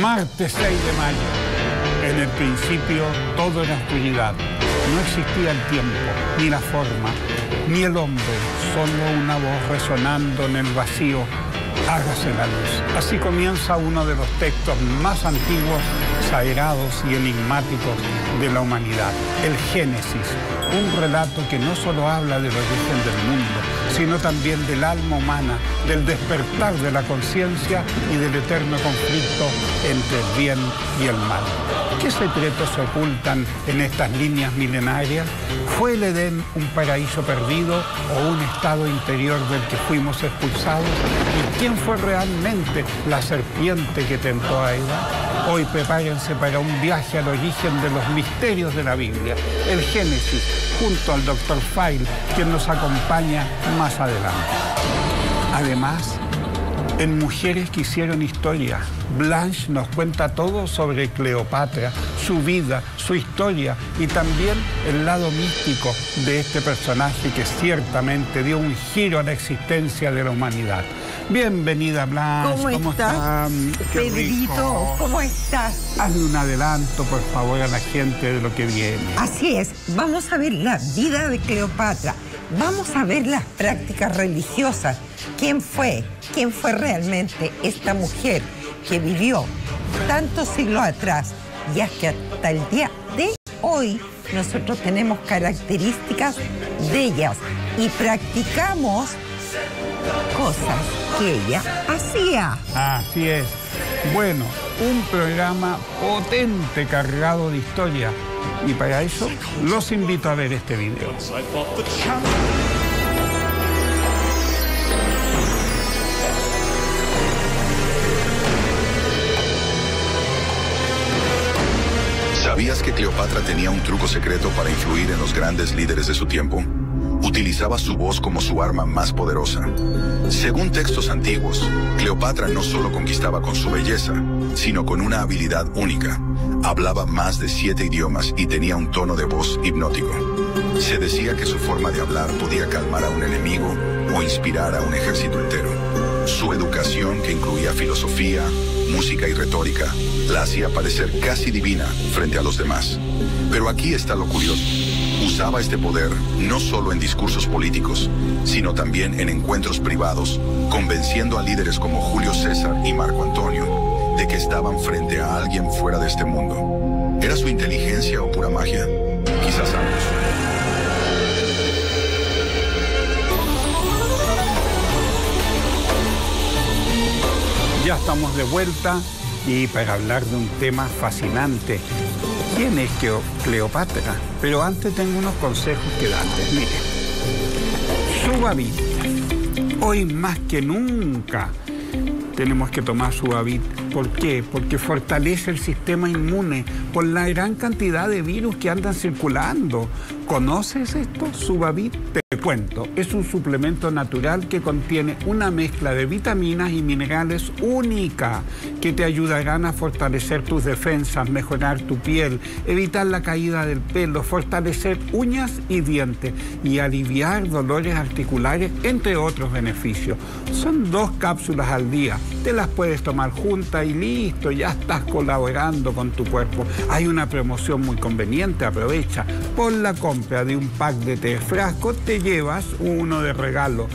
Martes 6 de mayo. En el principio todo era oscuridad. No existía el tiempo, ni la forma, ni el hombre. Solo una voz resonando en el vacío. Hágase la luz. Así comienza uno de los textos más antiguos, sagrados y enigmáticos de la humanidad. El Génesis. Un relato que no solo habla del origen del mundo, sino también del alma humana, del despertar de la conciencia y del eterno conflicto entre el bien y el mal. ¿Qué secretos se ocultan en estas líneas milenarias? ¿Fue el Edén un paraíso perdido o un estado interior del que fuimos expulsados? ¿Y quién fue realmente la serpiente que tentó a Eva? Hoy prepárense para un viaje al origen de los misterios de la Biblia, el Génesis, junto al Dr. File, quien nos acompaña más adelante. Además, en Mujeres que hicieron historia, Blanche nos cuenta todo sobre Cleopatra, su vida, su historia y también el lado místico de este personaje que ciertamente dio un giro a la existencia de la humanidad. Bienvenida, Blanche. ¿Cómo estás? Pedrito, ¿cómo estás? Hazle un adelanto, por favor, a la gente de lo que viene. Así es. Vamos a ver la vida de Cleopatra. Vamos a ver las prácticas religiosas. ¿Quién fue realmente esta mujer que vivió tantos siglos atrás? Y es que hasta el día de hoy nosotros tenemos características de ellas y practicamos cosas que ella hacía. Así es. Bueno, un programa potente, cargado de historia. Y para eso los invito a ver este video. ¿Sabías que Cleopatra tenía un truco secreto para influir en los grandes líderes de su tiempo? Utilizaba su voz como su arma más poderosa. Según textos antiguos, Cleopatra no solo conquistaba con su belleza, sino con una habilidad única. Hablaba más de 7 idiomas y tenía un tono de voz hipnótico. Se decía que su forma de hablar podía calmar a un enemigo o inspirar a un ejército entero. Su educación, que incluía filosofía, música y retórica, la hacía parecer casi divina frente a los demás. Pero aquí está lo curioso. Usaba este poder no solo en discursos políticos, sino también en encuentros privados, convenciendo a líderes como Julio César y Marco Antonio de que estaban frente a alguien fuera de este mundo. ¿Era su inteligencia o pura magia? Quizás ambos. Ya estamos de vuelta y para hablar de un tema fascinante. ¿Quién es Cleopatra? Pero antes tengo unos consejos que darles. Mire, Subavit. Hoy más que nunca tenemos que tomar Subavit. ¿Por qué? Porque fortalece el sistema inmune por la gran cantidad de virus que andan circulando. ¿Conoces esto? Subavit, te cuento. Es un suplemento natural que contiene una mezcla de vitaminas y minerales única que te ayudarán a fortalecer tus defensas, mejorar tu piel, evitar la caída del pelo, fortalecer uñas y dientes y aliviar dolores articulares, entre otros beneficios. Son 2 cápsulas al día. Te las puedes tomar juntas y listo, ya estás colaborando con tu cuerpo. Hay una promoción muy conveniente, aprovecha. Por la compra de un pack de 3 frascos te llevas uno de regalo.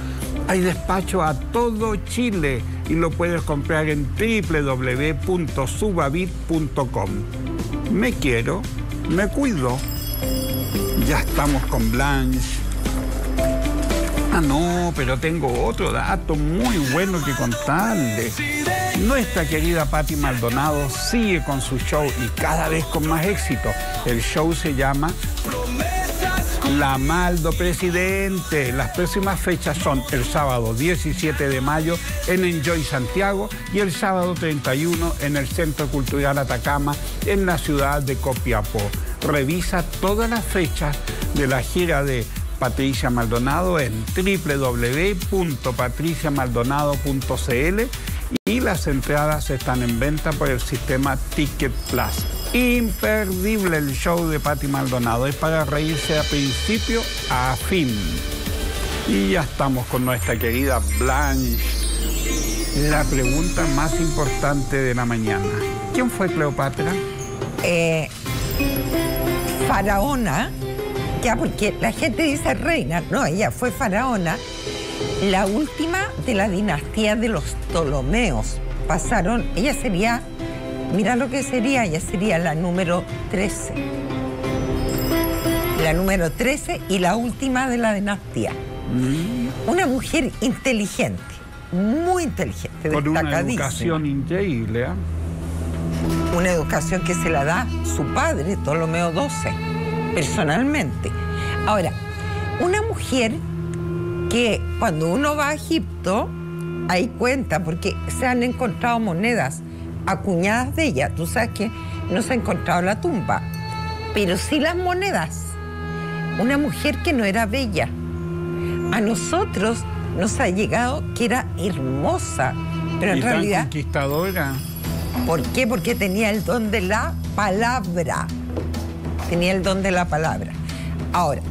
Hay despacho a todo Chile y lo puedes comprar en www.subavit.com. Me quiero, me cuido. Ya estamos con Blanche. Ah, no, pero tengo otro dato muy bueno que contarles. Nuestra querida Patti Maldonado sigue con su show y cada vez con más éxito. El show se llama La Maldo Presidente. Las próximas fechas son el sábado 17 de mayo en Enjoy Santiago y el sábado 31 en el Centro Cultural Atacama en la ciudad de Copiapó. Revisa todas las fechas de la gira de Patricia Maldonado en www.patriciamaldonado.cl y las entradas están en venta por el sistema Ticket Plus. Imperdible el show de Patti Maldonado, es para reírse a principio a fin. Y ya estamos con nuestra querida Blanche. La pregunta más importante de la mañana. ¿Quién fue Cleopatra? Faraona, ya, porque la gente dice reina, no, ella fue faraona, la última de la dinastía de los Ptolomeos. Pasaron, ella sería, mira lo que sería, ella sería la número 13. La número 13 y la última de la dinastía. Una mujer inteligente, muy inteligente, con una destacadísima. educación increíble, ¿eh? Una educación que se la da su padre, Ptolomeo XII, personalmente. Ahora, una mujer que cuando uno va a Egipto, ahí cuenta, porque se han encontrado monedas acuñadas de ella. Tú sabes que no se ha encontrado la tumba, pero sí las monedas. Una mujer que no era bella. A nosotros nos ha llegado que era hermosa, pero en realidad... conquistadora. ¿Por qué? Porque tenía el don de la palabra. Tenía el don de la palabra. Ahora,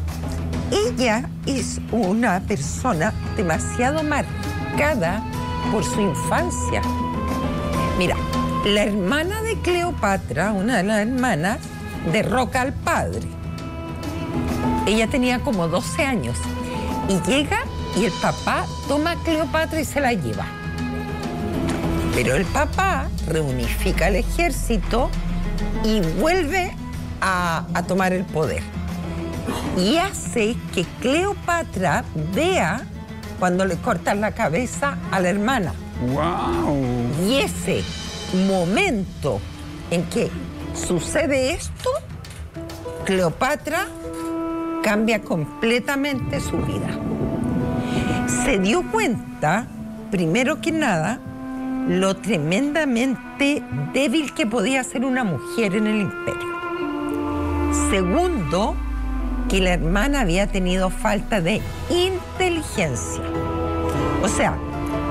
ella es una persona demasiado marcada por su infancia. Mira, la hermana de Cleopatra, una de las hermanas, derroca al padre. Ella tenía como 12 años. Y llega y el papá toma a Cleopatra y se la lleva. Pero el papá reunifica el ejército y vuelve a tomar el poder. Y hace que Cleopatra vea cuando le cortan la cabeza a la hermana. ¡Wow! Y ese momento en que sucede esto, Cleopatra cambia completamente su vida. Se dio cuenta, primero que nada, lo tremendamente débil que podía ser una mujer en el imperio. Segundo, que la hermana había tenido falta de inteligencia. O sea,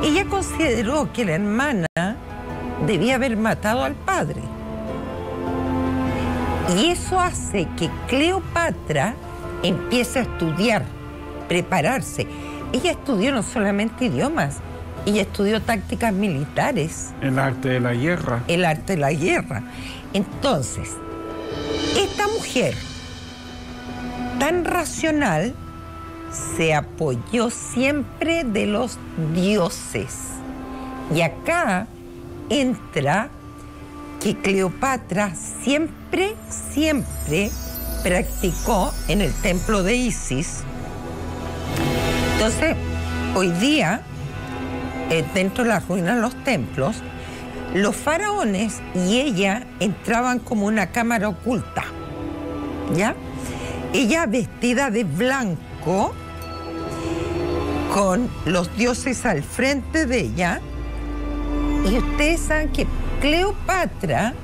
ella consideró que la hermana debía haber matado al padre. Y eso hace que Cleopatra empiece a estudiar, prepararse. Ella estudió no solamente idiomas, ella estudió tácticas militares. El arte de la guerra. El arte de la guerra. Entonces, esta mujer tan racional se apoyó siempre de los dioses. Y acá entra que Cleopatra siempre practicó en el templo de Isis. Entonces, hoy día, dentro de las ruinas de los templos, los faraones y ella entraban como una cámara oculta, ¿ya? Ella vestida de blanco, con los dioses al frente de ella. Y ustedes saben que Cleopatra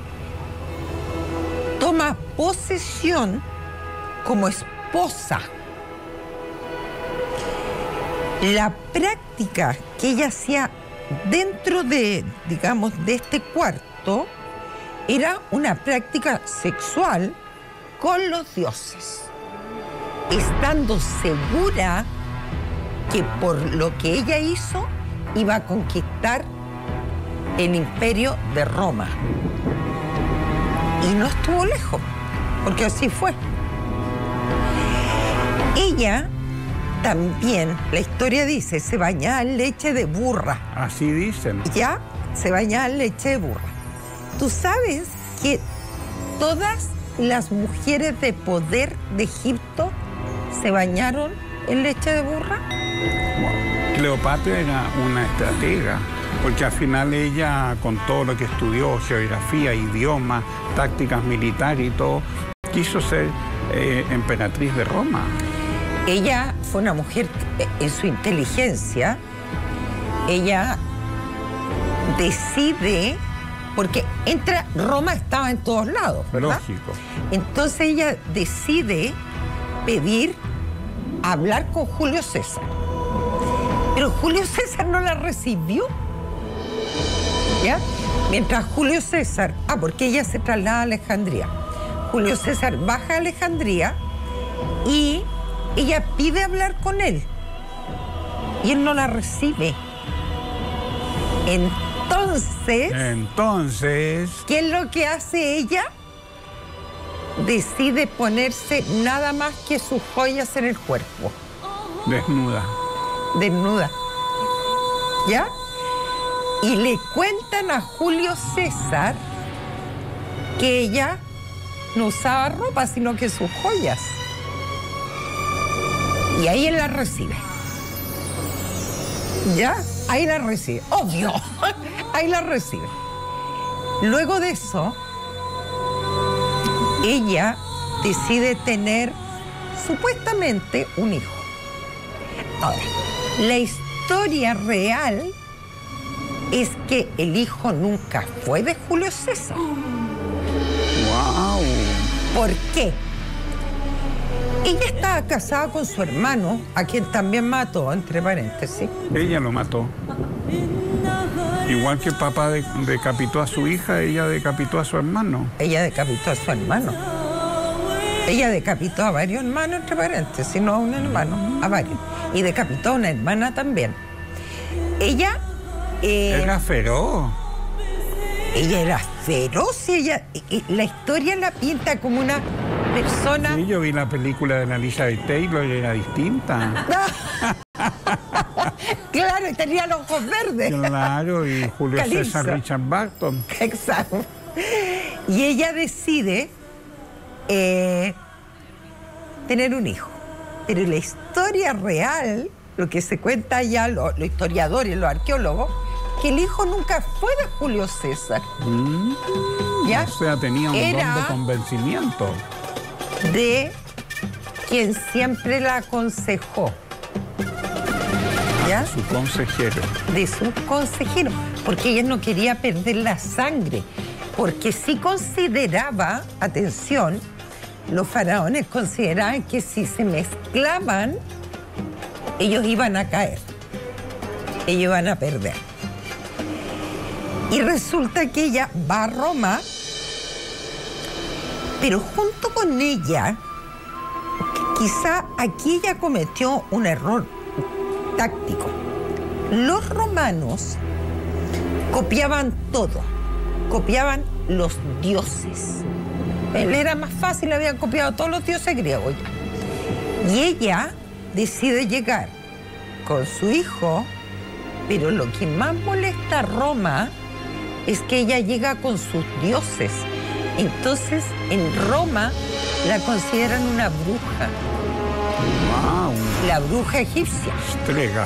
toma posesión como esposa. La práctica que ella hacía dentro de, digamos, de este cuarto era una práctica sexual con los dioses, estando segura que por lo que ella hizo iba a conquistar el imperio de Roma. Y no estuvo lejos, porque así fue. Ella también, la historia dice, se bañaba en leche de burra. Así dicen. Ya, se bañaba en leche de burra. ¿Tú sabes que todas las mujeres de poder de Egipto se bañaron en leche de burra? Wow. Cleopatra era una estratega, porque al final ella, con todo lo que estudió, geografía, idioma, tácticas militares y todo, quiso ser emperatriz de Roma. Ella fue una mujer en su inteligencia. Ella decide, porque Roma estaba en todos lados, ¿verdad? Lógico. Entonces ella decide pedir hablar con Julio César. Pero Julio César no la recibió. ¿Ya? Mientras Julio César... porque ella se traslada a Alejandría. Julio César baja a Alejandría y ella pide hablar con él. Y él no la recibe. Entonces, ¿qué es lo que hace ella? Decide ponerse nada más que sus joyas en el cuerpo. desnuda. Desnuda. ¿Ya? Y le cuentan a Julio César que ella no usaba ropa, sino que sus joyas. Y ahí él la recibe. ¿Ya? Ahí la recibe. Obvio. Ahí la recibe. Luego de eso, ella decide tener supuestamente un hijo. Ahora, la historia real es que el hijo nunca fue de Julio César. ¡Wow! ¿Por qué? Ella estaba casada con su hermano, a quien también mató, entre paréntesis. Ella lo mató. Igual que el papá decapitó a su hija, ella decapitó a su hermano. Ella decapitó a su hermano. Ella decapitó a varios hermanos, entre paréntesis, no a un hermano, a varios. Y decapitó a una hermana también. Ella... Era feroz. Ella era feroz y ella... la historia la pinta como una persona... Sí, yo vi la película de Elizabeth Taylor y era distinta. Claro, y tenía los ojos verdes. Claro, y Julio Calypso. César Richard Barton. Exacto. Y ella decide tener un hijo. Pero la historia real, lo que se cuenta ya los historiadores, los arqueólogos, que el hijo nunca fue de Julio César. ¿Ya? O sea, tenía un don de convencimiento. De quien siempre la aconsejó. ¿Ya? Su consejero. De su consejero, porque ella no quería perder la sangre, porque sí consideraba, atención, los faraones consideraban que si se mezclaban, ellos iban a caer, ellos iban a perder. Y resulta que ella va a Roma, pero junto con ella, quizá aquí ella cometió un error táctico. Los romanos copiaban todo, copiaban los dioses. Él era más fácil, habían copiado todos los dioses griegos. Y ella decide llegar con su hijo, pero lo que más molesta a Roma es que ella llega con sus dioses. Entonces, en Roma la consideran una bruja. Wow. La bruja egipcia. Estrega.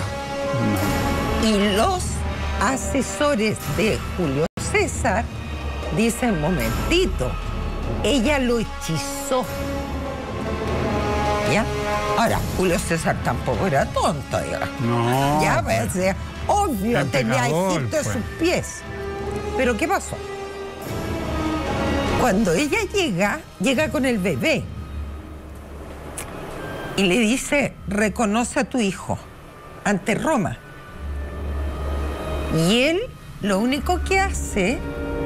Y los asesores de Julio César dicen, momentito, ella lo hechizó. ¿Ya? Ahora, Julio César tampoco era tonto, digamos. No. Ya, pues, obvio, tenía a Egipto en pues. sus pies. Pero ¿qué pasó? Cuando ella llega con el bebé y le dice, reconoce a tu hijo ante Roma. Y él lo único que hace,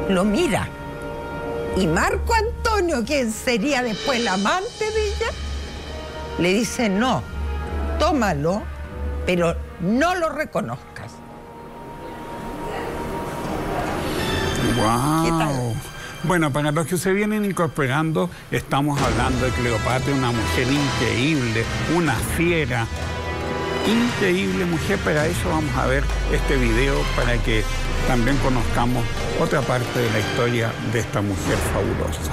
lo mira. Y Marco Antonio, quien sería después el amante de ella, le dice, no, tómalo, pero no lo reconozcas. Wow. ¿Qué tal? Bueno, para los que se vienen incorporando, estamos hablando de Cleopatra, una mujer increíble, una fiera, increíble mujer. Para eso vamos a ver este video para que también conozcamos otra parte de la historia de esta mujer fabulosa.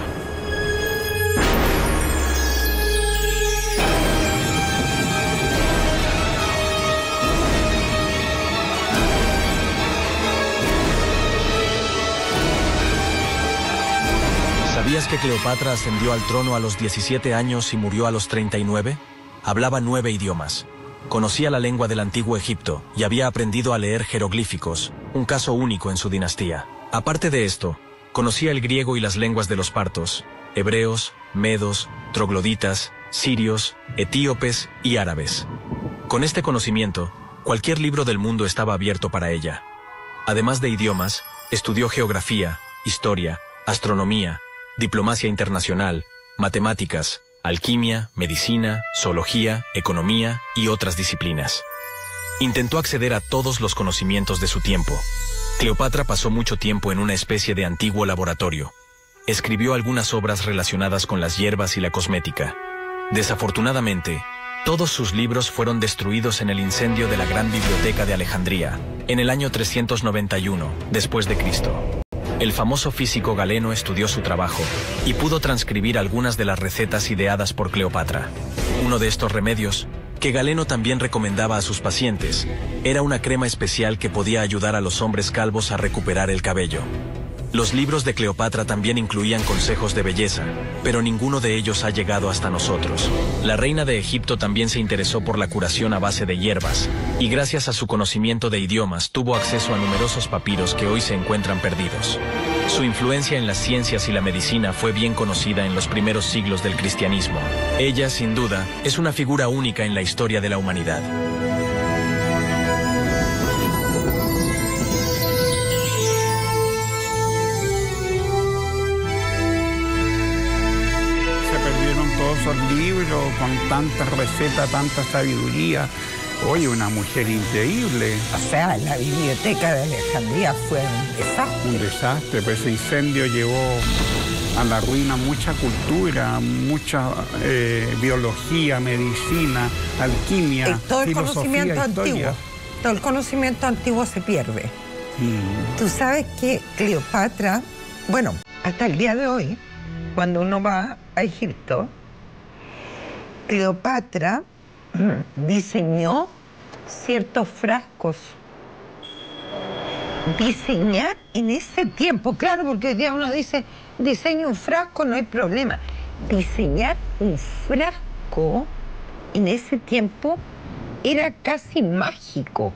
¿Sabías que Cleopatra ascendió al trono a los 17 años y murió a los 39? Hablaba 9 idiomas. Conocía la lengua del antiguo Egipto y había aprendido a leer jeroglíficos, un caso único en su dinastía. Aparte de esto, conocía el griego y las lenguas de los partos, hebreos, medos, trogloditas, sirios, etíopes y árabes. Con este conocimiento, cualquier libro del mundo estaba abierto para ella. Además de idiomas, estudió geografía, historia, astronomía, diplomacia internacional, matemáticas, alquimia, medicina, zoología, economía y otras disciplinas. Intentó acceder a todos los conocimientos de su tiempo. Cleopatra pasó mucho tiempo en una especie de antiguo laboratorio. Escribió algunas obras relacionadas con las hierbas y la cosmética. Desafortunadamente, todos sus libros fueron destruidos en el incendio de la Gran Biblioteca de Alejandría, en el año 391, después de Cristo. El famoso físico Galeno estudió su trabajo y pudo transcribir algunas de las recetas ideadas por Cleopatra. Uno de estos remedios, que Galeno también recomendaba a sus pacientes, era una crema especial que podía ayudar a los hombres calvos a recuperar el cabello. Los libros de Cleopatra también incluían consejos de belleza, pero ninguno de ellos ha llegado hasta nosotros. La reina de Egipto también se interesó por la curación a base de hierbas, y gracias a su conocimiento de idiomas tuvo acceso a numerosos papiros que hoy se encuentran perdidos. Su influencia en las ciencias y la medicina fue bien conocida en los primeros siglos del cristianismo. Ella, sin duda, es una figura única en la historia de la humanidad. Todos esos libros con tanta receta, tanta sabiduría. Oye, una mujer increíble. O sea, la biblioteca de Alejandría fue un desastre. Un desastre, pues ese incendio llevó a la ruina mucha cultura, mucha biología, medicina, alquimia, todo el filosofía, conocimiento historia. antiguo. Todo el conocimiento antiguo se pierde. Tú sabes que Cleopatra, bueno, hasta el día de hoy, cuando uno va a Egipto, Cleopatra diseñó ciertos frascos. Diseñar en ese tiempo, claro, porque hoy día uno dice, diseña un frasco, no hay problema. Diseñar un frasco en ese tiempo era casi mágico.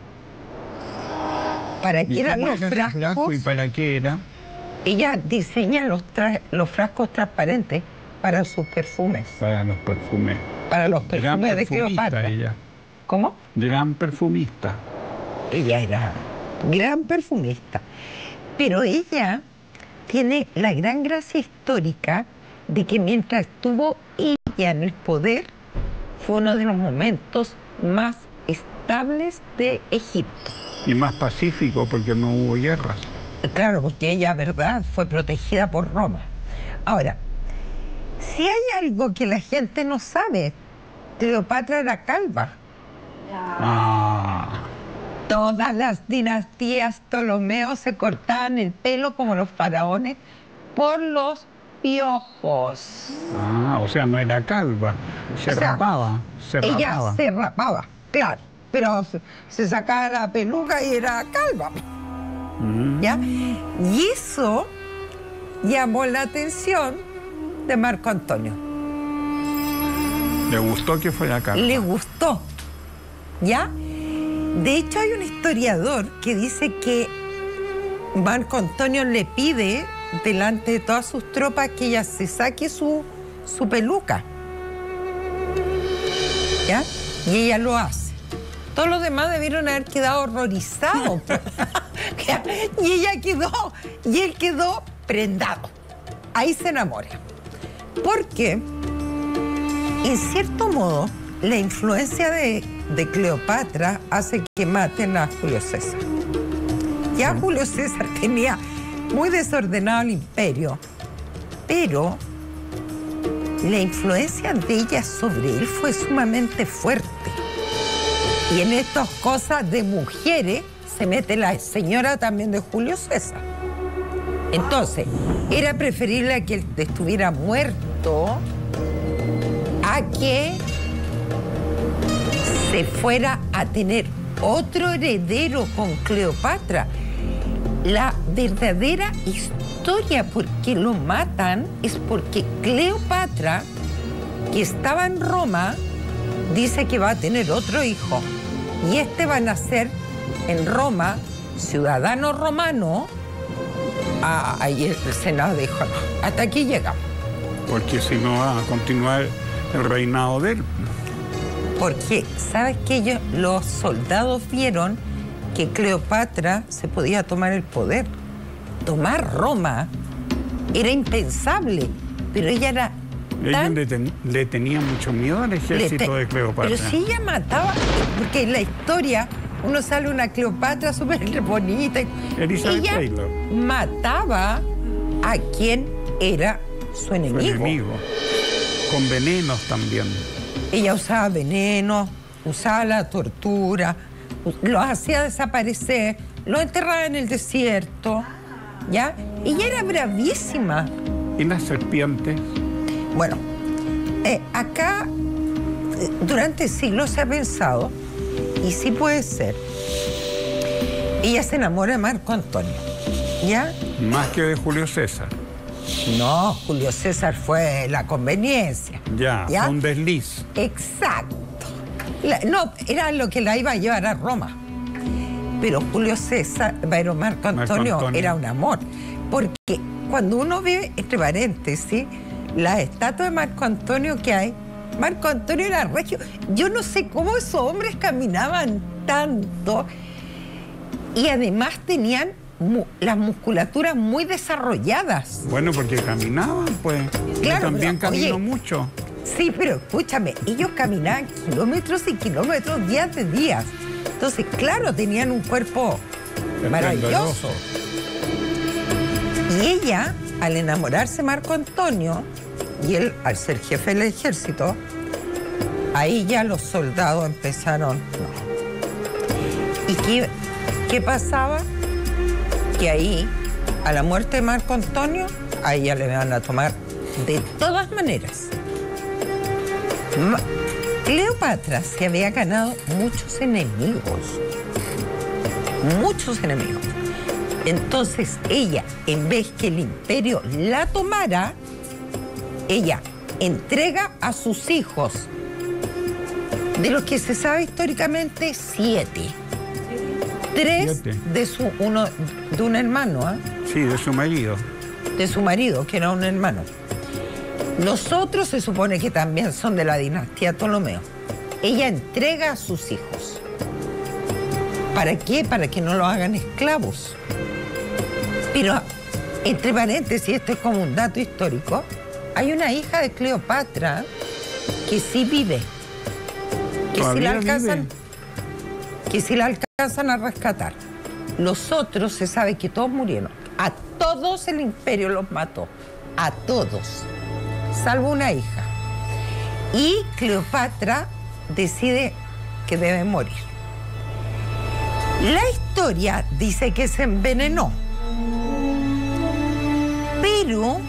¿Para qué eran los frascos? ¿Y para qué era? Ella diseña los frascos transparentes para sus perfumes. Para los perfumes. Para los perfumes de Cleopatra. Ella. ¿Cómo? Gran perfumista. Ella era gran perfumista. Pero ella tiene la gran gracia histórica de que mientras estuvo ella en el poder, fue uno de los momentos más estables de Egipto. Y más pacífico porque no hubo guerras. Claro, porque ella, verdad, fue protegida por Roma. Ahora, si hay algo que la gente no sabe, Cleopatra era calva. Todas las dinastías Ptolomeos se cortaban el pelo como los faraones por los piojos. O sea, no era calva, se rapaba. Ella se rapaba, claro, pero se sacaba la peluca y era calva. ¿Ya? Y eso llamó la atención de Marco Antonio. ¿Le gustó que fuera calva? Le gustó, ¿ya? De hecho, hay un historiador que dice que Marco Antonio le pide delante de todas sus tropas que ella se saque su peluca, ¿ya? Y ella lo hace. Todos los demás debieron haber quedado horrorizados. Y ella quedó, y él quedó prendado. Ahí se enamora. Porque, en cierto modo, la influencia de Cleopatra hace que maten a Julio César. Ya Julio César tenía muy desordenado el imperio, pero la influencia de ella sobre él fue sumamente fuerte. Y en estas cosas de mujeres se mete la señora también de Julio César. Entonces, era preferible a que él estuviera muerto a que se fuera a tener otro heredero con Cleopatra. La verdadera historia por qué lo matan es porque Cleopatra, que estaba en Roma, dice que va a tener otro hijo. Y este va a nacer en Roma, ciudadano romano. Ahí el Senado dijo, no, hasta aquí llegamos. Porque si no va a continuar el reinado de él. Porque, ¿sabes qué? Los soldados vieron que Cleopatra se podía tomar el poder. Tomar Roma era impensable, pero ella era tan... Le tenía mucho miedo al ejército de Cleopatra. Pero si ella mataba, porque en la historia uno sale una Cleopatra súper bonita. Elizabeth Ella Taylor mataba a quien era su enemigo. Con venenos también. Ella usaba veneno, usaba la tortura, los hacía desaparecer, los enterraba en el desierto, ¿ya? Ella era bravísima. ¿Y las serpientes? Bueno, acá durante siglos se ha pensado, y sí puede ser, ella se enamora de Marco Antonio, ¿ya? Más que de Julio César. No, Julio César fue la conveniencia. Ya, fue un desliz. Exacto. No, era lo que la iba a llevar a Roma. Pero Julio César, pero Marco Antonio era un amor. Porque cuando uno ve, entre paréntesis, las estatuas de Marco Antonio que hay, Marco Antonio era regio. Yo no sé cómo esos hombres caminaban tanto. Y además tenían las musculaturas muy desarrolladas. Bueno, porque caminaban, pues. Claro, yo también camino oye, mucho. Sí, pero escúchame, ellos caminaban kilómetros y kilómetros, días de días. Entonces, claro, tenían un cuerpo maravilloso. Y ella, al enamorarse de Marco Antonio, y él, al ser jefe del ejército, ahí ya los soldados empezaron. ¿Y qué pasaba? Que ahí, a la muerte de Marco Antonio, a ella le van a tomar de todas maneras. Cleopatra se había ganado muchos enemigos. Muchos enemigos. Entonces, ella, en vez que el imperio la tomara, ella entrega a sus hijos, de los que se sabe históricamente, 7. 3 de un hermano, ¿eh? Sí, de su marido. De su marido, que era un hermano. Los otros se supone que también son de la dinastía Ptolomeo. Ella entrega a sus hijos. ¿Para qué? Para que no los hagan esclavos. Pero, entre paréntesis, esto es como un dato histórico, hay una hija de Cleopatra que sí vive. Que si la alcanzan a rescatar. Los otros se sabe que todos murieron. A todos el imperio los mató. A todos. Salvo una hija. Y Cleopatra decide que debe morir. La historia dice que se envenenó. Pero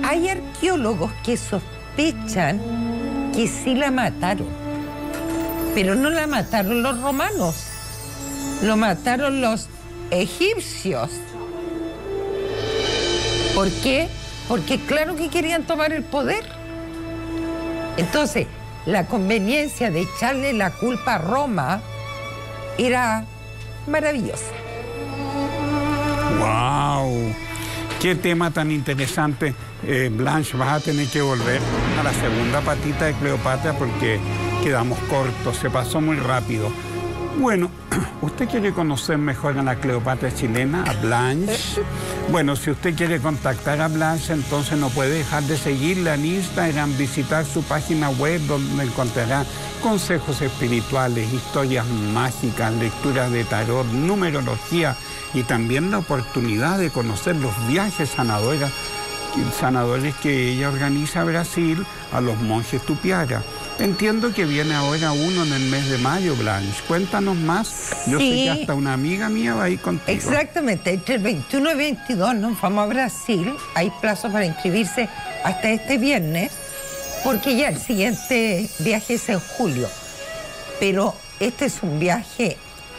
hay arqueólogos que sospechan que sí la mataron. Pero no la mataron los romanos. Lo mataron los egipcios. ¿Por qué? Porque claro que querían tomar el poder. Entonces, la conveniencia de echarle la culpa a Roma era maravillosa. ¡Wow! ¡Qué tema tan interesante! Blanche, vas a tener que volver a la segunda patita de Cleopatra porque quedamos cortos, se pasó muy rápido. Bueno, ¿usted quiere conocer mejor a la Cleopatra chilena, a Blanche? Bueno, si usted quiere contactar a Blanche, entonces no puede dejar de seguirla en Instagram, visitar su página web donde encontrará consejos espirituales, historias mágicas, lecturas de tarot, numerología y también la oportunidad de conocer los viajes sanadores que ella organiza a Brasil, a los monjes Tupiara. Entiendo que viene ahora uno en el mes de mayo, Blanche. Cuéntanos más. Yo sé que hasta una amiga mía va a ir contigo. Exactamente. Entre el 21 y 22 nos vamos a Brasil. Hay plazo para inscribirse hasta este viernes, porque ya el siguiente viaje es en julio. Pero este es un viaje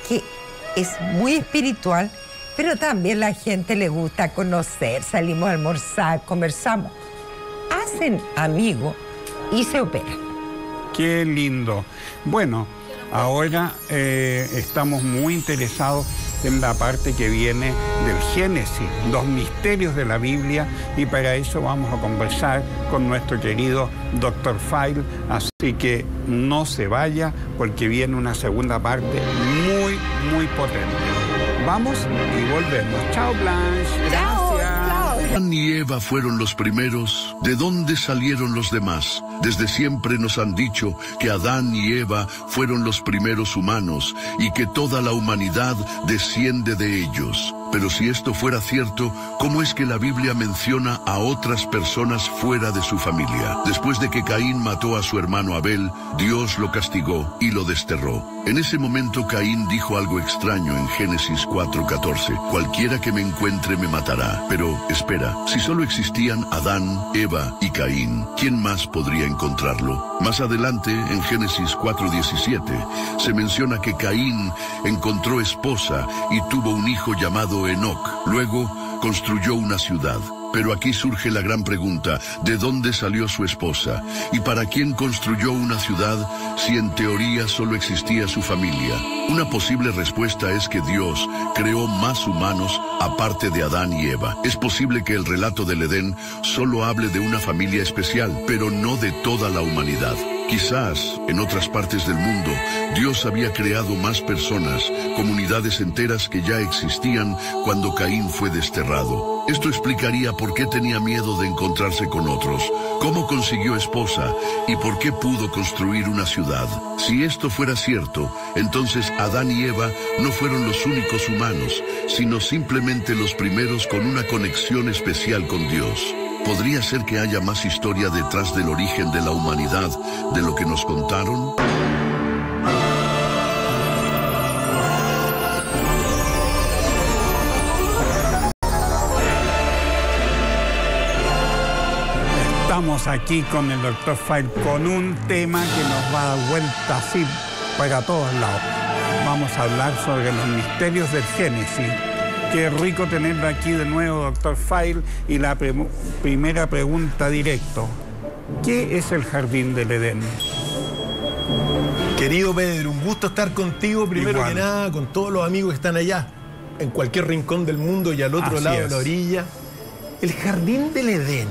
que es muy espiritual, pero también a la gente le gusta conocer. Salimos a almorzar, conversamos. Hacen amigos y se operan. ¡Qué lindo! Bueno, ahora estamos muy interesados en la parte que viene del Génesis, los misterios de la Biblia, y para eso vamos a conversar con nuestro querido Dr. File, así que no se vaya porque viene una segunda parte muy, muy potente. Vamos y volvemos. ¡Chao, Blanche! ¡Chao! ¡Gracias! Adán y Eva fueron los primeros. ¿De dónde salieron los demás? Desde siempre nos han dicho que Adán y Eva fueron los primeros humanos y que toda la humanidad desciende de ellos. Pero si esto fuera cierto, ¿cómo es que la Biblia menciona a otras personas fuera de su familia? Después de que Caín mató a su hermano Abel, Dios lo castigó y lo desterró. En ese momento Caín dijo algo extraño en Génesis 4:14. Cualquiera que me encuentre me matará. Pero espera, si solo existían Adán, Eva y Caín, ¿quién más podría encontrarlo? Más adelante, en Génesis 4:17, se menciona que Caín encontró esposa y tuvo un hijo llamado Enoc. Luego construyó una ciudad. Pero aquí surge la gran pregunta: ¿de dónde salió su esposa? ¿Y para quién construyó una ciudad si en teoría solo existía su familia? Una posible respuesta es que Dios creó más humanos aparte de Adán y Eva. Es posible que el relato del Edén solo hable de una familia especial, pero no de toda la humanidad. Quizás, en otras partes del mundo, Dios había creado más personas, comunidades enteras que ya existían cuando Caín fue desterrado. Esto explicaría por qué tenía miedo de encontrarse con otros, cómo consiguió esposa y por qué pudo construir una ciudad. Si esto fuera cierto, entonces Adán y Eva no fueron los únicos humanos, sino simplemente los primeros con una conexión especial con Dios. ¿Podría ser que haya más historia detrás del origen de la humanidad de lo que nos contaron? Estamos aquí con el Dr. File con un tema que nos va a dar vuelta así para todos lados. Vamos a hablar sobre los misterios del Génesis. Qué rico tenerlo aquí de nuevo, Dr. File. Y la primera pregunta directo: ¿qué es el jardín del Edén? Querido Pedro, un gusto estar contigo, primero Igual. que nada, con todos los amigos que están allá, en cualquier rincón del mundo y al otro Así lado es. de la orilla. El jardín del Edén,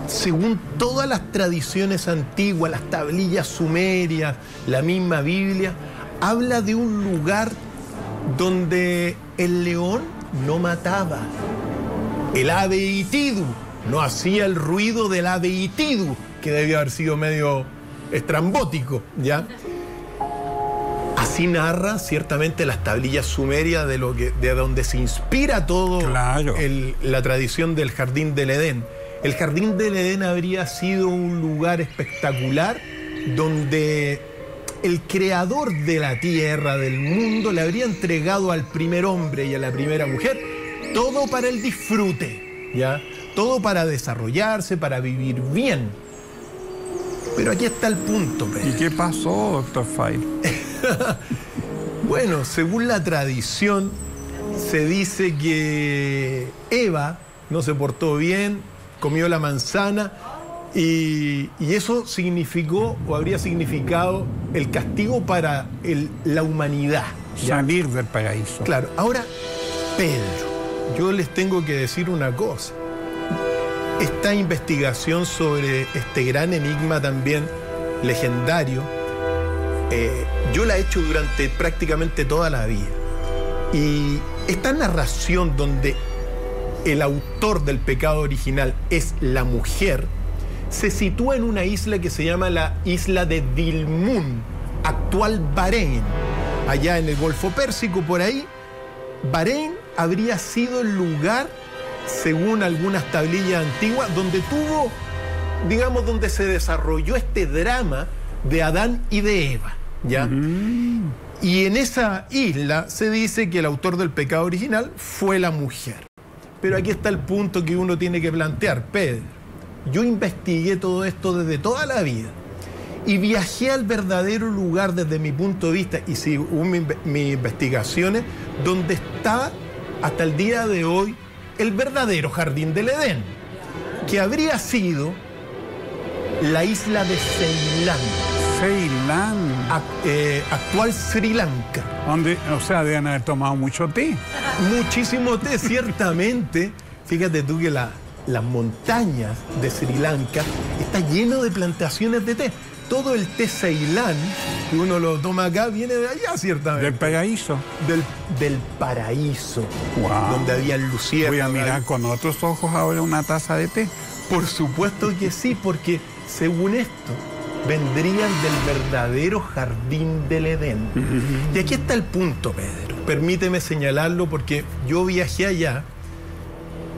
según todas las tradiciones antiguas, las tablillas sumerias, la misma Biblia, habla de un lugar donde el león no mataba, el ave itidu no hacía el ruido del ave itidu, que debía haber sido medio estrambótico, ¿ya? Así narra ciertamente las tablillas sumerias de donde se inspira todo Claro. la tradición del jardín del Edén. El jardín del Edén habría sido un lugar espectacular donde el creador de la tierra, del mundo, le habría entregado al primer hombre y a la primera mujer todo para el disfrute, ¿ya? Todo para desarrollarse, para vivir bien. Pero aquí está el punto, Pedro. ¿Y qué pasó, Dr. File? Bueno, según la tradición, se dice que Eva no se portó bien, comió la manzana y eso significó o habría significado el castigo para la humanidad. ¿Ya? Salir del paraíso. Claro, ahora, Pedro, yo les tengo que decir una cosa. Esta investigación sobre este gran enigma también legendario, yo la he hecho durante prácticamente toda la vida. Y esta narración donde el autor del pecado original es la mujer, se sitúa en una isla que se llama la isla de Dilmun, actual Bahrein, allá en el Golfo Pérsico, por ahí. Bahrein habría sido el lugar, según algunas tablillas antiguas, donde tuvo, digamos, donde se desarrolló este drama de Adán y de Eva, ¿ya? Y en esa isla se dice que el autor del pecado original fue la mujer. Pero aquí está el punto que uno tiene que plantear, Pedro. Yo investigué todo esto desde toda la vida y viajé al verdadero lugar desde mi punto de vista y según mis investigaciones, donde está hasta el día de hoy el verdadero jardín del Edén, que habría sido la isla de Ceilán, Ceilán. actual Sri Lanka. Donde, o sea, deben haber tomado mucho té. Muchísimo té, ciertamente. Fíjate tú que las montañas de Sri Lanka están llenas de plantaciones de té. Todo el té Ceilán, que uno lo toma acá, viene de allá, ciertamente. Del paraíso. Del paraíso, Wow. donde había luciérnagas. Voy a mirar con otros ojos ahora una taza de té. Por supuesto que sí, porque según esto, vendrían del verdadero jardín del Edén. Y aquí está el punto, Pedro. Permíteme señalarlo porque yo viajé allá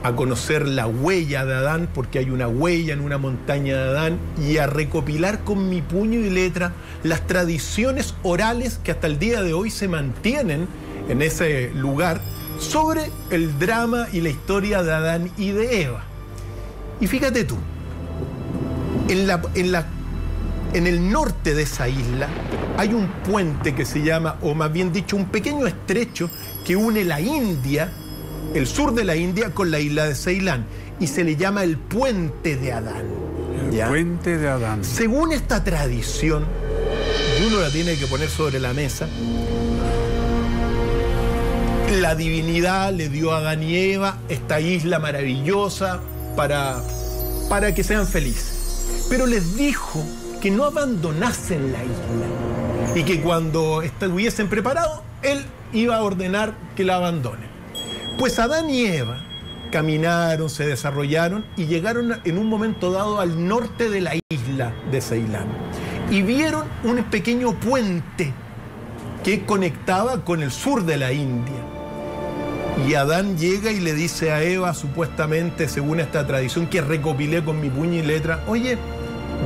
a conocer la huella de Adán, porque hay una huella en una montaña de Adán, y a recopilar con mi puño y letra las tradiciones orales que hasta el día de hoy se mantienen en ese lugar sobre el drama y la historia de Adán y de Eva. Y fíjate tú, en el norte de esa isla hay un puente que se llama, o más bien dicho, un pequeño estrecho que une la India, el sur de la India, con la isla de Ceilán, y se le llama el Puente de Adán. El Puente de Adán. Según esta tradición, y uno la tiene que poner sobre la mesa, la divinidad le dio a Adán y Eva esta isla maravillosa para que sean felices. Pero les dijo que no abandonasen la isla y que cuando estuviesen preparados, él iba a ordenar que la abandonen. Pues Adán y Eva caminaron, se desarrollaron y llegaron en un momento dado al norte de la isla de Ceilán y vieron un pequeño puente que conectaba con el sur de la India. Y Adán llega y le dice a Eva, supuestamente, según esta tradición que recopilé con mi puño y letra, oye,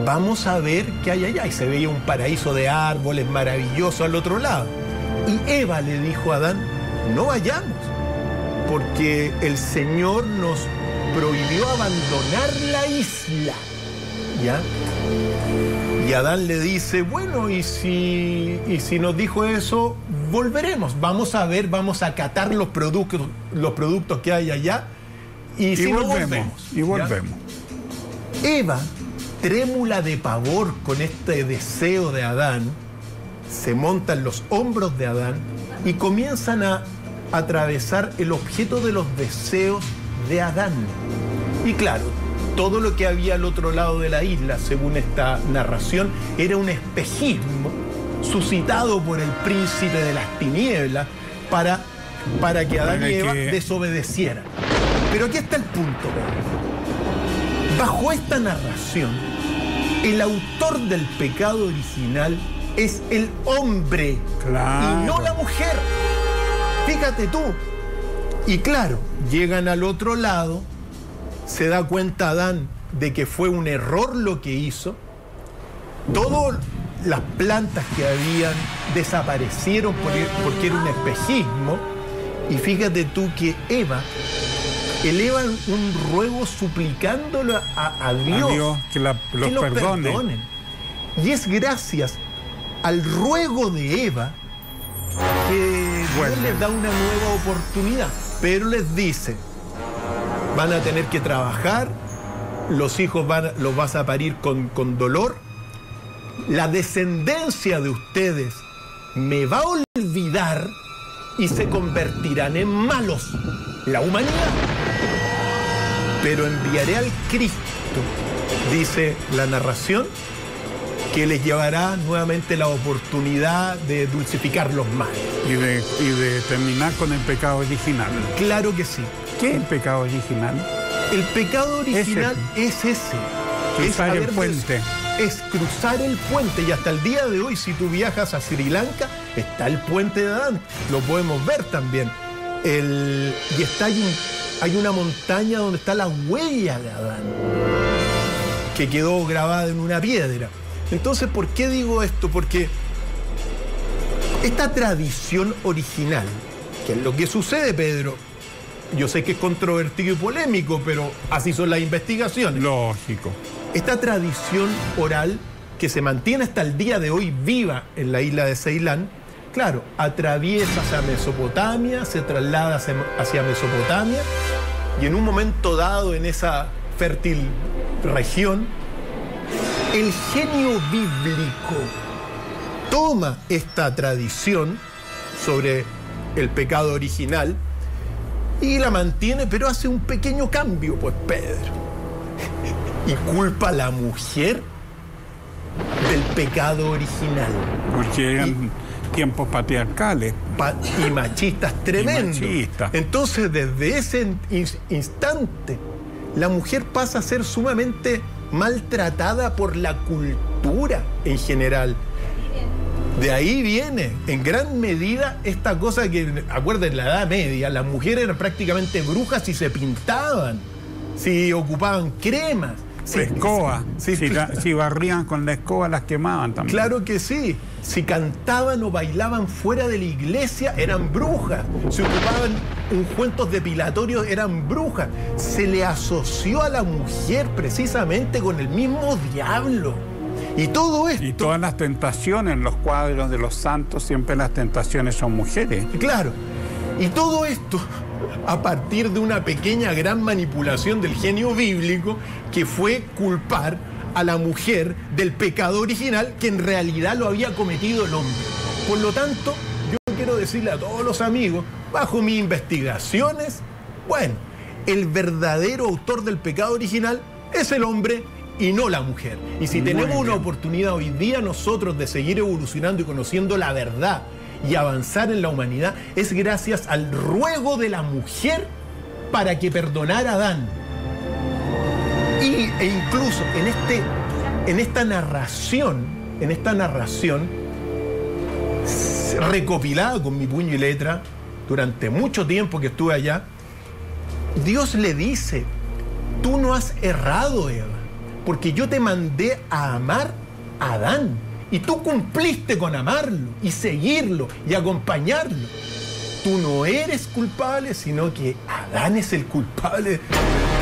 vamos a ver qué hay allá. Y se veía un paraíso de árboles maravilloso al otro lado. Y Eva le dijo a Adán, no vayamos, porque el Señor nos prohibió abandonar la isla. ¿Ya? Y Adán le dice, bueno, y si nos dijo eso, volveremos. Vamos a ver, vamos a catar los productos que hay allá. Y si no, volvemos. Y volvemos. ¿Ya? Eva, trémula de pavor con este deseo de Adán, se monta en los hombros de Adán y comienzan a atravesar el objeto de los deseos de Adán. Y claro, todo lo que había al otro lado de la isla, según esta narración, era un espejismo suscitado por el príncipe de las tinieblas para que Adán y Eva desobedecieran. Pero aquí está el punto. Bajo esta narración, el autor del pecado original es el hombre, claro, y no la mujer. Fíjate tú. Y claro, llegan al otro lado, se da cuenta Adán de que fue un error lo que hizo. Todas las plantas que habían desaparecieron porque era un espejismo. Y fíjate tú que Eva eleva un ruego suplicándole a Dios que los perdone. Y es gracias al ruego de Eva que Dios les da una nueva oportunidad. Pero les dice, van a tener que trabajar, los hijos los vas a parir con dolor, la descendencia de ustedes me va a olvidar y se convertirán en malos, la humanidad. Pero enviaré al Cristo, dice la narración, que les llevará nuevamente la oportunidad de dulcificar los males. Y de terminar con el pecado original. Claro que sí. ¿Qué es el pecado original? El pecado original es ese. Cruzar el puente. Es cruzar el puente. Y hasta el día de hoy, si tú viajas a Sri Lanka, está el puente de Adán. Lo podemos ver también. Y hay una montaña donde está la huella de Adán, que quedó grabada en una piedra. Entonces, ¿por qué digo esto? Porque esta tradición original, que es lo que sucede, Pedro, yo sé que es controvertido y polémico, pero así son las investigaciones. Lógico. Esta tradición oral, que se mantiene hasta el día de hoy viva en la isla de Ceilán, claro, atraviesa hacia Mesopotamia, se traslada hacia Mesopotamia, y en un momento dado en esa fértil región, el genio bíblico toma esta tradición sobre el pecado original y la mantiene, pero hace un pequeño cambio, pues, Pedro. Y culpa a la mujer del pecado original. Porque eran tiempos patriarcales. Y machistas tremendos. Y machistas. Entonces, desde ese instante, la mujer pasa a ser sumamente maltratada por la cultura en general. De ahí viene, en gran medida, esta cosa que, acuérdense, en la Edad Media, las mujeres eran prácticamente brujas y se pintaban, si ocupaban cremas. Escoba. Si barrían con la escoba, las quemaban también. Claro que sí. Si cantaban o bailaban fuera de la iglesia, eran brujas. Si ocupaban ungüentos depilatorios, eran brujas. Se le asoció a la mujer precisamente con el mismo diablo. Y todo esto... Y todas las tentaciones en los cuadros de los santos, siempre las tentaciones son mujeres. Claro. Y todo esto a partir de una pequeña gran manipulación del genio bíblico, que fue culpar a la mujer del pecado original que en realidad lo había cometido el hombre. Por lo tanto, yo quiero decirle a todos los amigos, bajo mis investigaciones, bueno, el verdadero autor del pecado original es el hombre y no la mujer. Y si tenemos una oportunidad hoy día nosotros de seguir evolucionando y conociendo la verdad y avanzar en la humanidad, es gracias al ruego de la mujer para que perdonara a Adán. E incluso en esta narración recopilada con mi puño y letra durante mucho tiempo que estuve allá, Dios le dice: tú no has errado, Eva, porque yo te mandé a amar a Adán y tú cumpliste con amarlo y seguirlo y acompañarlo. Tú no eres culpable, sino que Adán es el culpable del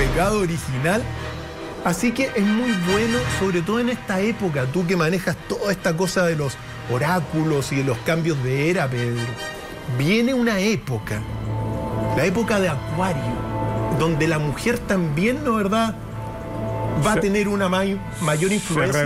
pecado original. Así que es muy bueno, sobre todo en esta época, tú que manejas toda esta cosa de los oráculos y de los cambios de era, Pedro. Viene una época, la época de Acuario, donde la mujer también, ¿no verdad?, va a tener una mayor influencia.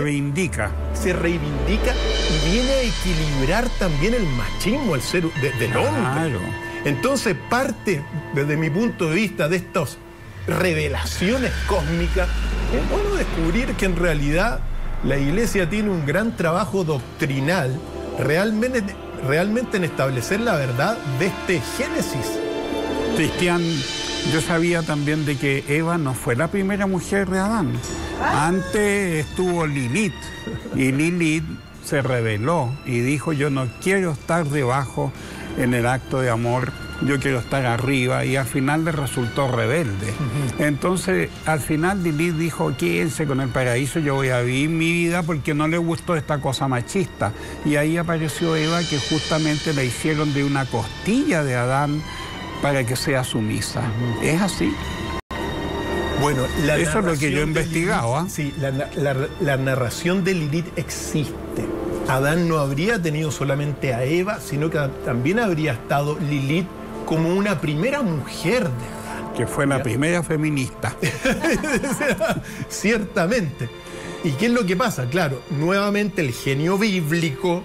Se reivindica y viene a equilibrar también el machismo del hombre. Entonces parte, desde mi punto de vista, de estas revelaciones cósmicas, es bueno descubrir que en realidad la Iglesia tiene un gran trabajo doctrinal realmente en establecer la verdad de este Génesis. Cristian, yo sabía también de que Eva no fue la primera mujer de Adán. Antes estuvo Lilith, y Lilith se rebeló y dijo: yo no quiero estar debajo en el acto de amor, yo quiero estar arriba, y al final le resultó rebelde. Entonces, al final Lilith dijo: quédense con el paraíso, yo voy a vivir mi vida, porque no le gustó esta cosa machista. Y ahí apareció Eva, que justamente la hicieron de una costilla de Adán para que sea sumisa. ¿Es así? Bueno, eso es lo que yo he investigado. Lilith, sí, la narración de Lilith existe. Adán no habría tenido solamente a Eva, sino que también habría estado Lilith como una primera mujer de Adán. Que fue la primera feminista. Ciertamente. ¿Y qué es lo que pasa? Claro, nuevamente el genio bíblico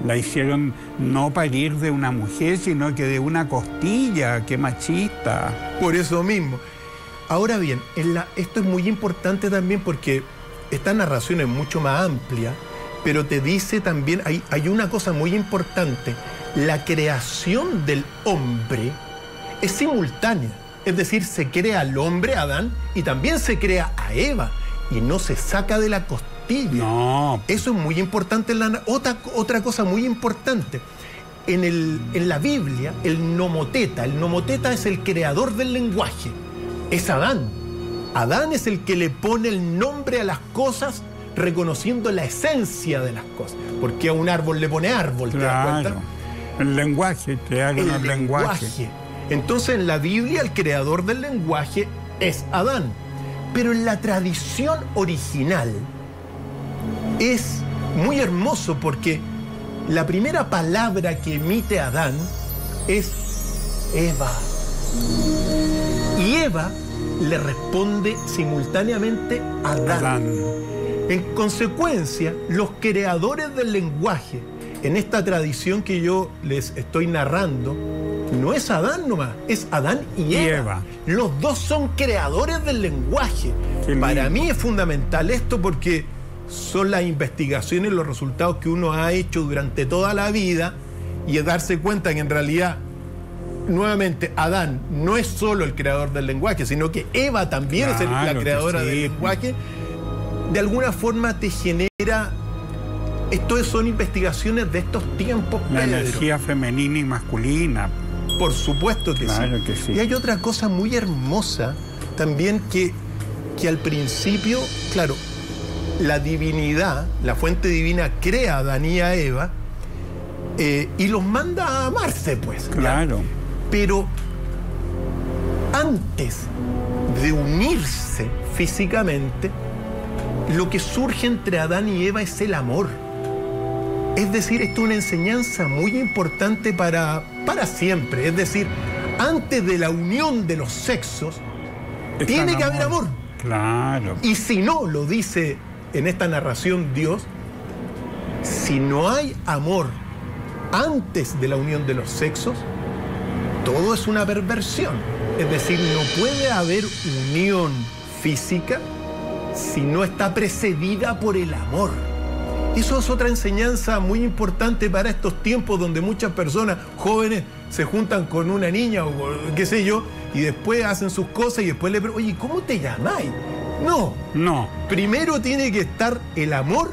la hicieron no parir de una mujer, sino que de una costilla. ¡Qué machista! Por eso mismo. Ahora bien, esto es muy importante también, porque esta narración es mucho más amplia, pero te dice también, hay una cosa muy importante: la creación del hombre es simultánea. Es decir, se crea al hombre, Adán, y también se crea a Eva, y no se saca de la costilla. No. Eso es muy importante. Otra cosa muy importante. En la Biblia, el nomoteta es el creador del lenguaje. Es Adán. Adán es el que le pone el nombre a las cosas, reconociendo la esencia de las cosas. Porque a un árbol le pone árbol, ¿te das cuenta? El lenguaje, crearon el lenguaje. Entonces, en la Biblia, el creador del lenguaje es Adán. Pero en la tradición original es muy hermoso, porque la primera palabra que emite Adán es Eva. Y Eva le responde simultáneamente a Adán. En consecuencia, los creadores del lenguaje, en esta tradición que yo les estoy narrando, no es Adán nomás, es Adán y Eva. Los dos son creadores del lenguaje. Para mí es fundamental esto, porque son las investigaciones, los resultados que uno ha hecho durante toda la vida, y es darse cuenta que en realidad, nuevamente, Adán no es solo el creador del lenguaje, sino que Eva también es la creadora del lenguaje. de alguna forma te genera... Esto son investigaciones de estos tiempos, La Pedro. energía femenina y masculina. Por supuesto que Claro sí. que sí. Y hay otra cosa muy hermosa también que al principio, claro, la divinidad, la fuente divina crea a Adán y a Eva y los manda a amarse, pues. ¿ya? Claro. Pero antes de unirse físicamente, lo que surge entre Adán y Eva es el amor. Es decir, esto es una enseñanza muy importante para siempre. Es decir, antes de la unión de los sexos, tiene que haber amor. Claro. Y si no, lo dice en esta narración Dios, si no hay amor antes de la unión de los sexos, todo es una perversión. Es decir, no puede haber unión física si no está precedida por el amor. Eso es otra enseñanza muy importante para estos tiempos donde muchas personas jóvenes se juntan con una niña o qué sé yo y después hacen sus cosas y después le preguntan, oye, ¿cómo te llamáis? No. Primero tiene que estar el amor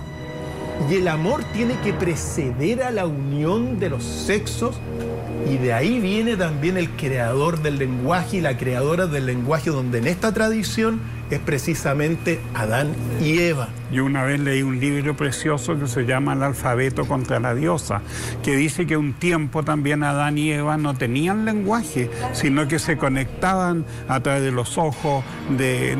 y el amor tiene que preceder a la unión de los sexos y de ahí viene también el creador del lenguaje y la creadora del lenguaje, donde en esta tradición es precisamente Adán y Eva. Yo una vez leí un libro precioso que se llama El alfabeto contra la diosa, que dice que un tiempo también Adán y Eva no tenían lenguaje, sino que se conectaban a través de los ojos, de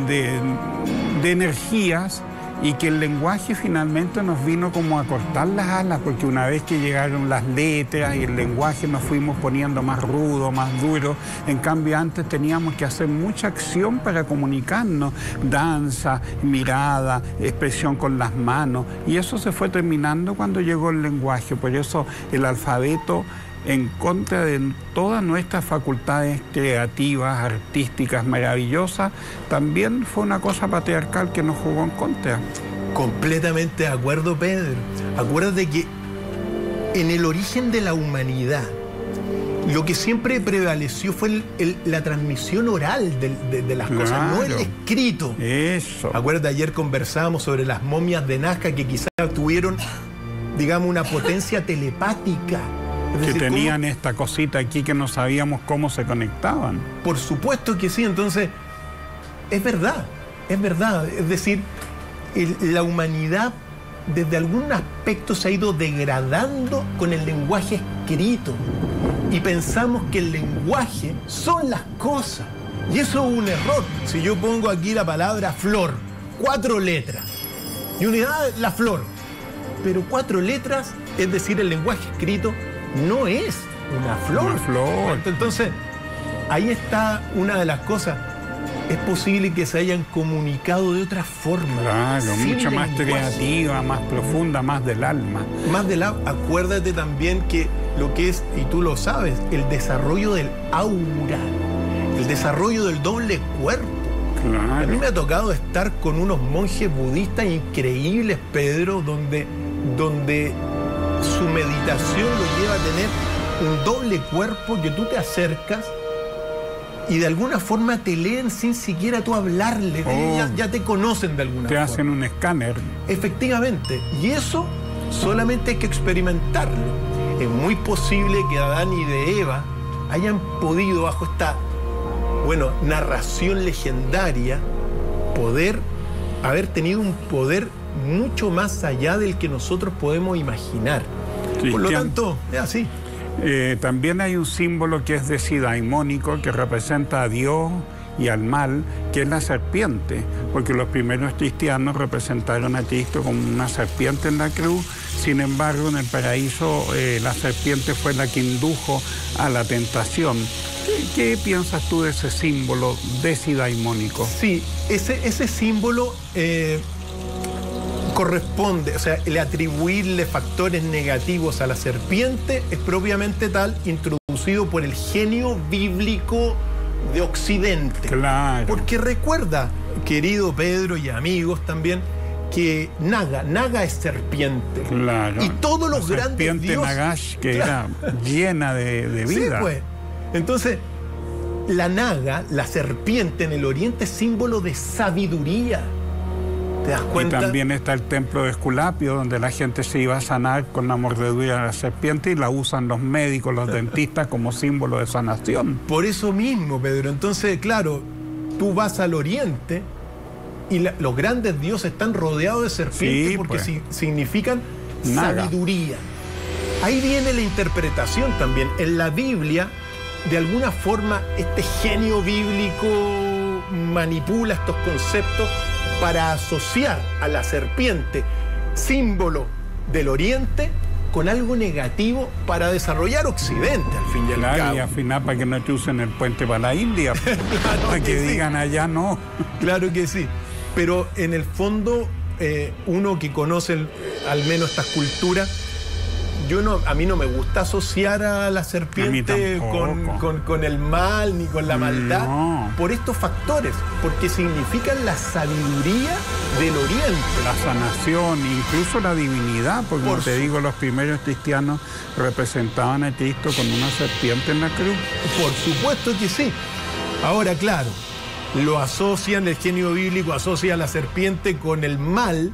energías, y que el lenguaje finalmente nos vino como a cortar las alas, porque una vez que llegaron las letras y el lenguaje nos fuimos poniendo más rudo, más duro. En cambio antes teníamos que hacer mucha acción para comunicarnos, danza, mirada, expresión con las manos, y eso se fue terminando cuando llegó el lenguaje. Por eso el alfabeto, en contra de todas nuestras facultades creativas, artísticas, maravillosas, también fue una cosa patriarcal que nos jugó en contra. Completamente de acuerdo, Pedro. Acuérdate que en el origen de la humanidad, lo que siempre prevaleció fue la transmisión oral de las cosas, no el escrito. Eso. Acuérdate, ayer conversábamos sobre las momias de Nazca que quizás tuvieron, digamos, una potencia telepática. Que tenían esta cosita aquí que no sabíamos cómo se conectaban. Por supuesto que sí, entonces es verdad. Es decir, la humanidad desde algún aspecto se ha ido degradando con el lenguaje escrito y pensamos que el lenguaje son las cosas y eso es un error. Si yo pongo aquí la palabra flor, 4 letras y unidad la flor, pero 4 letras, es decir, el lenguaje escrito no es una flor. Una flor. Entonces, ahí está una de las cosas. Es posible que se hayan comunicado de otra forma. Claro, mucho más creativa, más profunda, más del alma. Más del alma. Acuérdate también que lo que es, y tú lo sabes, el desarrollo del aura, el desarrollo del doble cuerpo. Claro. A mí me ha tocado estar con unos monjes budistas increíbles, Pedro, donde su meditación lo lleva a tener un doble cuerpo que tú te acercas y de alguna forma te leen sin siquiera tú hablarle. Ya te conocen de alguna forma. Te hacen un escáner. Efectivamente. Y eso solamente hay que experimentarlo. Es muy posible que Adán y de Eva hayan podido, bajo esta, narración legendaria, poder haber tenido un poder mucho más allá del que nosotros podemos imaginar. Sí, por lo tanto, es así. También hay un símbolo que es decidaimónico, que representa a Dios y al mal, que es la serpiente, porque los primeros cristianos representaron a Cristo como una serpiente en la cruz. Sin embargo, en el paraíso la serpiente fue la que indujo a la tentación. ¿Qué piensas tú de ese símbolo decidaimónico? Sí, ese símbolo corresponde, o sea, el atribuirle factores negativos a la serpiente es propiamente tal introducido por el genio bíblico de Occidente. Claro. Porque recuerda, querido Pedro y amigos también, que Naga es serpiente. Claro. Y todos los grandes serpiente dioses... Nagash, que era llena de vida. Sí, pues. Entonces, la Naga, la serpiente en el Oriente, es símbolo de sabiduría. ¿Te das cuenta? Y también está el templo de Esculapio, donde la gente se iba a sanar con la mordedura de la serpiente y la usan los médicos, los dentistas como símbolo de sanación. Por eso mismo, Pedro. Entonces, claro, tú vas al oriente y los grandes dioses están rodeados de serpientes, Sí, porque pues. significan Naga. sabiduría. Ahí viene la interpretación también. En la Biblia, de alguna forma, este genio bíblico manipula estos conceptos para asociar a la serpiente, símbolo del oriente, con algo negativo para desarrollar Occidente, al fin y al Claro, cabo. y al final para que no te usen el puente para la India, Claro para que sí. digan allá no. Claro que sí. Pero en el fondo, uno que conoce al menos estas culturas, a mí no me gusta asociar a la serpiente tampoco. con el mal ni con la maldad, No. por estos factores, porque significan la sabiduría del oriente. La sanación, incluso la divinidad, porque como Por te su- digo, los primeros cristianos representaban a Cristo con una serpiente en la cruz. Por supuesto que sí. Ahora, claro, lo asocian, el genio bíblico asocia a la serpiente con el mal,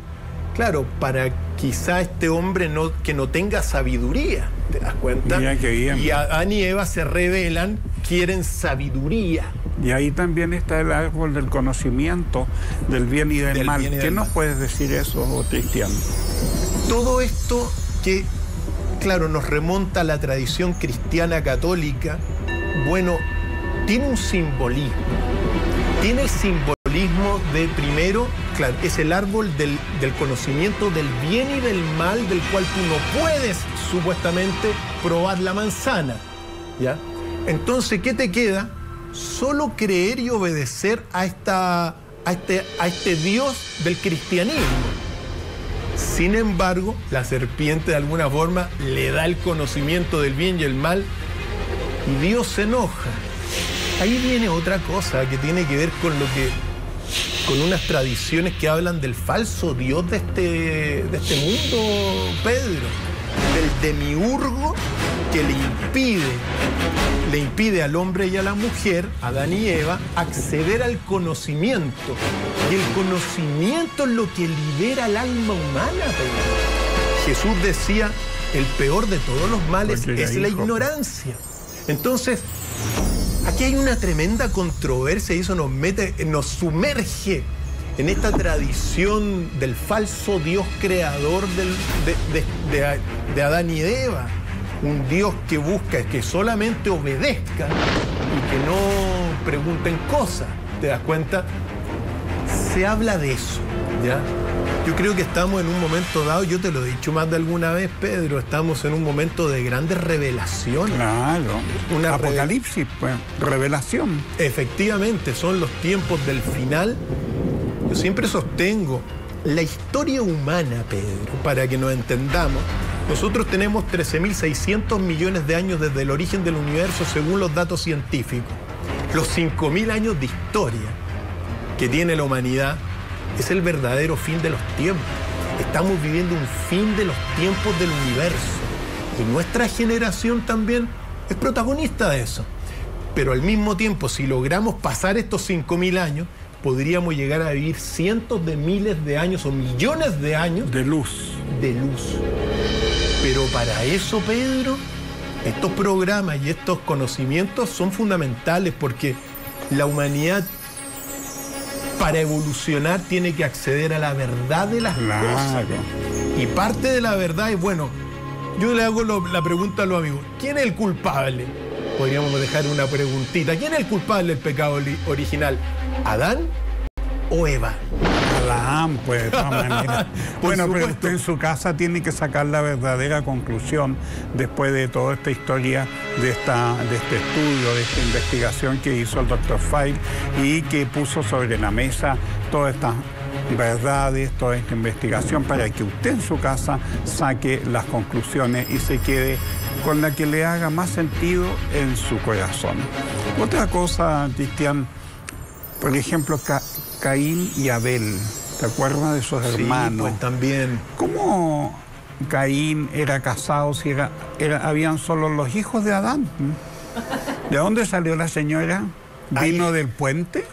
claro, para quizá este hombre que no tenga sabiduría, ¿te das cuenta? Mira qué bien. Y Adán y Eva se rebelan, quieren sabiduría. Y ahí también está el árbol del conocimiento del bien y del mal. bien y ¿Qué del nos mal. puedes decir eso, Cristian? Todo esto que, claro, nos remonta a la tradición cristiana católica, bueno, tiene un simbolismo. Tiene el simbolismo de, primero, claro, es el árbol del conocimiento del bien y del mal, del cual tú no puedes, supuestamente, probar la manzana, ¿ya? Entonces, ¿qué te queda? Solo creer y obedecer a este Dios del cristianismo. Sin embargo, la serpiente de alguna forma le da el conocimiento del bien y el mal y Dios se enoja. Ahí viene otra cosa que tiene que ver con unas tradiciones que hablan del falso Dios de este mundo, Pedro, del demiurgo que le impide al hombre y a la mujer, Adán y Eva, acceder al conocimiento. Y el conocimiento es lo que libera al alma humana, Pedro. Jesús decía, el peor de todos los males Porque es era la hijo. ignorancia. Entonces, aquí hay una tremenda controversia y eso nos sumerge en esta tradición del falso Dios creador de Adán y de Eva. Un Dios que busca que solamente obedezcan y que no pregunten cosas. ¿Te das cuenta? Se habla de eso, ¿ya? Yo creo que estamos en un momento dado, yo te lo he dicho más de alguna vez, Pedro, estamos en un momento de grandes revelaciones. Claro. Una Apocalipsis, pues, revelación. Efectivamente, son los tiempos del final. Yo siempre sostengo la historia humana, Pedro, para que nos entendamos. Nosotros tenemos 13.600 millones de años desde el origen del universo según los datos científicos. Los 5.000 años de historia que tiene la humanidad es el verdadero fin de los tiempos. Estamos viviendo un fin de los tiempos del universo. Y nuestra generación también es protagonista de eso. Pero al mismo tiempo, si logramos pasar estos 5.000 años, podríamos llegar a vivir cientos de miles de años o millones de años De luz. de luz. Pero para eso, Pedro, estos programas y estos conocimientos son fundamentales porque la humanidad, para evolucionar, tiene que acceder a la verdad de las cosas. Claro. Y parte de la verdad es, bueno, yo le hago la pregunta a los amigos, ¿quién es el culpable? Podríamos dejar una preguntita. ¿Quién es el culpable del pecado original? ¿Adán o Eva? Adán, pues, de todas maneras. Por Bueno, pero supuesto. usted en su casa tiene que sacar la verdadera conclusión después de toda esta historia, de este estudio, de esta investigación que hizo el Dr. File y que puso sobre la mesa todas estas verdades, toda esta investigación para que usted en su casa saque las conclusiones y se quede con la que le haga más sentido en su corazón. Otra cosa, Cristian, por ejemplo, Caín y Abel, ¿te acuerdas de esos hermanos? Sí, pues también. ¿Cómo Caín era casado si habían solo los hijos de Adán? ¿De dónde salió la señora? ¿Vino del puente?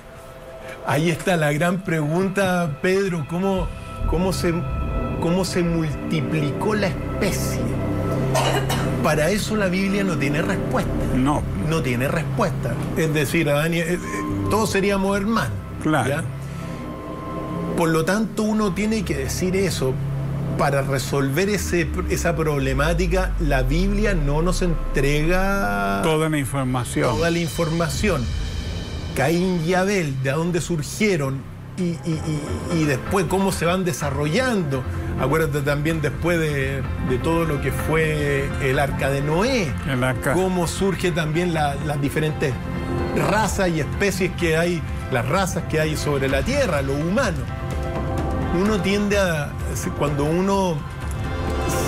Ahí está la gran pregunta, Pedro, ¿cómo se multiplicó la especie? Para eso la Biblia no tiene respuesta. No. No tiene respuesta. Es decir, Adán y todos seríamos hermanos. Claro. ¿Ya? Por lo tanto, uno tiene que decir eso. Para resolver esa problemática, la Biblia no nos entrega toda la información. Toda la información. Caín y Abel, de dónde surgieron y después cómo se van desarrollando. Acuérdate también después de todo lo que fue el arca de Noé. El arca. Cómo surge también las diferentes razas y especies que hay, las razas que hay sobre la tierra, lo humano. Uno tiende a, cuando uno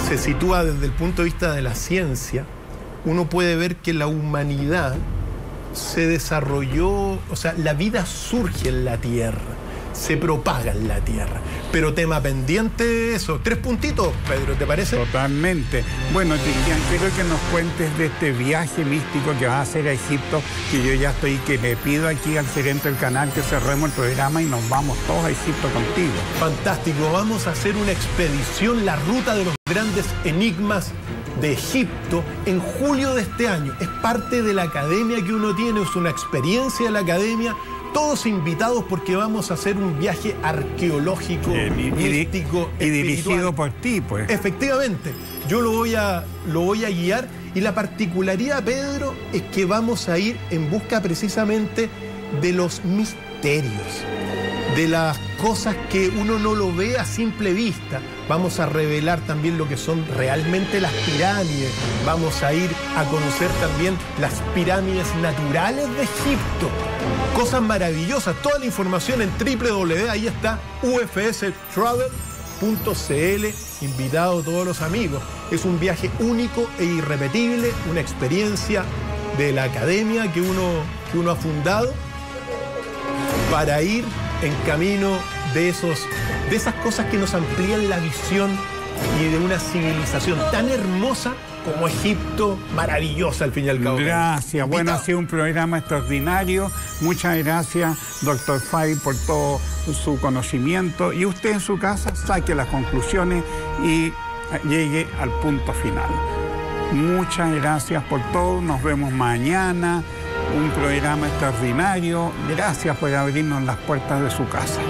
se sitúa desde el punto de vista de la ciencia, uno puede ver que la humanidad se desarrolló, o sea, la vida surge en la Tierra, se propaga en la Tierra. Pero tema pendiente eso. 3 puntitos, Pedro, ¿te parece? Totalmente. Bueno, Cristian, quiero que nos cuentes de este viaje místico que vas a hacer a Egipto, que yo ya estoy, que le pido aquí al gerente del canal que cerremos el programa y nos vamos todos a Egipto contigo. Fantástico, vamos a hacer una expedición, la ruta de los grandes enigmas de Egipto en julio de este año. Es parte de la academia que uno tiene, es una experiencia de la academia. Todos invitados porque vamos a hacer un viaje arqueológico, místico, y dirigido por ti, pues. Efectivamente, yo lo voy a guiar y la particularidad, Pedro, es que vamos a ir en busca precisamente de los misterios, de las cosas que uno no lo ve a simple vista. Vamos a revelar también lo que son realmente las pirámides. Vamos a ir a conocer también las pirámides naturales de Egipto. Cosas maravillosas. Toda la información en www, ahí está, ufstravel.cl. Invitado a todos los amigos. Es un viaje único e irrepetible, una experiencia de la academia que uno ha fundado para ir en camino de esas cosas que nos amplían la visión y de una civilización tan hermosa como Egipto, maravillosa al fin y al cabo. Gracias. Bueno, ha sido un programa extraordinario. Muchas gracias, doctor Fay, por todo su conocimiento. Y usted en su casa saque las conclusiones y llegue al punto final. Muchas gracias por todo. Nos vemos mañana. Un programa extraordinario. Gracias por abrirnos las puertas de su casa.